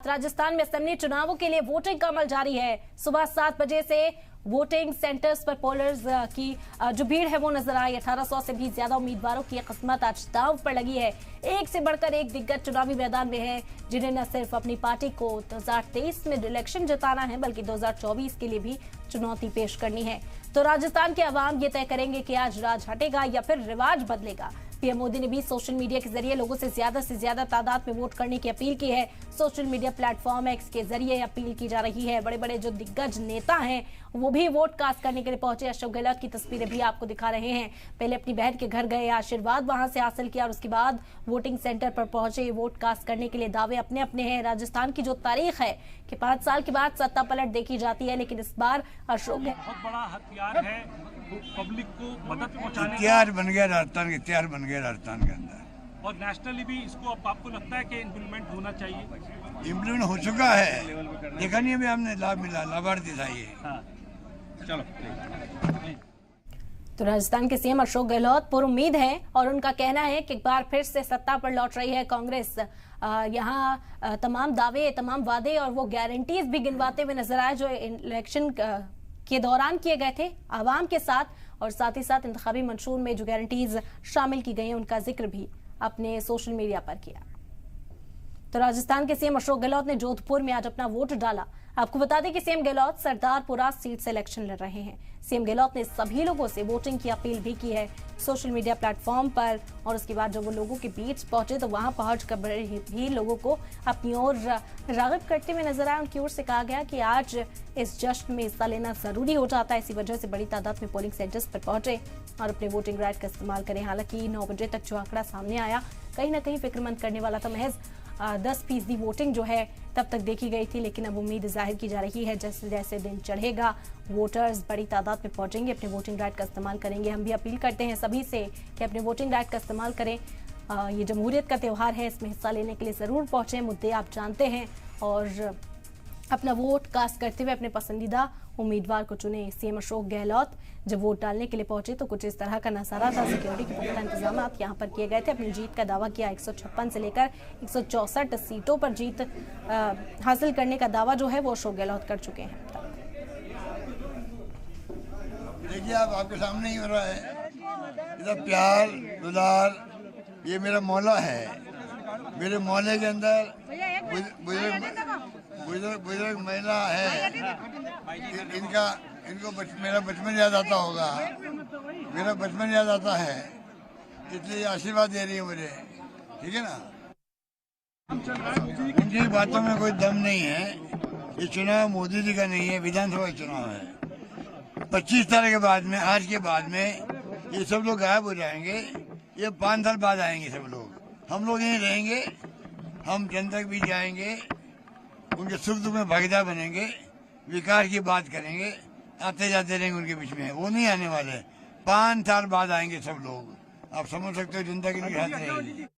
राजस्थान में असेंबली चुनावों के लिए वोटिंग का अमल जारी है। सुबह 7 बजे से वोटिंग सेंटर्स पर पोलर्स की जो भीड़ है वो नजर आई। 1800 से भी ज्यादा उम्मीदवारों की किस्मत आज दांव पर लगी है। एक से बढ़कर एक दिग्गज चुनावी मैदान में है, जिन्हें न सिर्फ अपनी पार्टी को 2023 में इलेक्शन जिताना है बल्कि 2024 के लिए भी चुनौती पेश करनी है। तो राजस्थान के अवाम ये तय करेंगे कि आज राज हटेगा या फिर रिवाज बदलेगा। पीएम मोदी ने भी सोशल मीडिया के जरिए लोगों से ज्यादा तादाद में वोट करने की अपील की है। सोशल मीडिया प्लेटफॉर्म एक्स के जरिए अपील की जा रही है। बड़े बड़े जो दिग्गज नेता हैं वो भी वोट कास्ट करने के लिए पहुंचे। अशोक गहलोत की तस्वीरें भी आपको दिखा रहे हैं। पहले अपनी बहन के घर गए, आशीर्वाद वहां से हासिल किया और उसके बाद वोटिंग सेंटर पर पहुंचे। वोट कास्ट करने के लिए दावे अपने अपने हैं। राजस्थान की जो तारीख है कि 5 साल के बाद सत्ता पलट देखी जाती है, लेकिन इस बार अशोक बहुत बड़ा हथियार है पब्लिक को मदद पहुंचाने का। हथियार बन गया राजस्थान, हथियार बन गया राजस्थान के अंदर। और नेशनली भी इसको अब आपको लगता है कि इम्प्लीमेंट होना चाहिए? इम्प्लीमेंट हो चुका है, देखा नहीं अभी हमने लाभ मिला, लाभार्थी था ये। हाँ। चलो। तो राजस्थान के सीएम अशोक गहलोत पर उम्मीद है और उनका कहना है कि एक बार फिर से सत्ता पर लौट रही है कांग्रेस। यहाँ तमाम दावे, तमाम वादे और वो गारंटीज भी गिनवाते हुए नजर आए जो इलेक्शन के दौरान किए गए थे आवाम के साथ, और साथ ही साथ इंतखाबी मंशूर में जो गारंटीज शामिल की गई हैं उनका जिक्र भी अपने सोशल मीडिया पर किया। तो राजस्थान के सीएम अशोक गहलोत ने जोधपुर में आज अपना वोट डाला। आपको बता दें कि सीएम गहलोत सरदारपुरा सीट से इलेक्शन लड़ रहे हैं। सीएम गहलोत ने सभी लोगों से वोटिंग की अपील भी की है सोशल मीडिया प्लेटफॉर्म पर, और उसके बाद जब वो लोगों के बीच पहुंचे तो वहां पहुंचकर भी लोगों को अपनी ओर राग़िब करते हुए नजर आए। उनकी ओर से कहा गया कि आज इस जश्न में हिस्सा लेना जरूरी हो जाता है, इसी वजह से बड़ी तादाद में पोलिंग सेंटर्स पर पहुंचे और अपने वोटिंग राइट का इस्तेमाल करें। हालांकि 9 बजे तक जो आंकड़ा सामने आया कहीं ना कहीं फिक्रमंद करने वाला था। महज 10% वोटिंग जो है तब तक देखी गई थी, लेकिन अब उम्मीद जाहिर की जा रही है जैसे जैसे दिन चढ़ेगा वोटर्स बड़ी तादाद में पहुंचेंगे, अपने वोटिंग राइट का इस्तेमाल करेंगे। हम भी अपील करते हैं सभी से कि अपने वोटिंग राइट का इस्तेमाल करें। ये जमहूरियत का त्यौहार है, इसमें हिस्सा लेने के लिए जरूर पहुंचे। मुद्दे आप जानते हैं और अपना वोट कास्ट करते हुए अपने पसंदीदा उम्मीदवार को चुने। सीएम अशोक गहलोत जब वोट डालने के लिए पहुंचे तो कुछ इस तरह का नजारा था। सिक्योरिटी के पुख्ता इंतजाम यहाँ पर किए गए थे। अपनी जीत का दावा किया। 156 से लेकर 164 सीटों पर जीत हासिल करने का दावा जो है वो अशोक गहलोत कर चुके हैं। देखिए आपके सामने ही हो रहा है, इधर प्यार दुलार, ये मेरा मौला है। मेरे मोहल्ले के अंदर बुजुर्ग महिला है, इनको मेरा बचपन याद आता होगा, मेरा बचपन याद आता है, इसलिए आशीर्वाद दे रही है मुझे, ठीक है ना। उनकी बातों में कोई दम नहीं है। ये चुनाव मोदी जी का नहीं है, विधानसभा चुनाव है। 25 तारीख के बाद में, आज के बाद में ये सब लोग गायब हो जाएंगे। ये 5 साल बाद आएंगे सब लोग। हम लोग यहीं रहेंगे, हम जनता के बीच जाएंगे, उनके सुख दुख में भागीदार बनेंगे, विकास की बात करेंगे, आते जाते रहेंगे उनके बीच में। वो नहीं आने वाले, 5 साल बाद आएंगे सब लोग। आप समझ सकते हो जनता की हाथ रहेगी।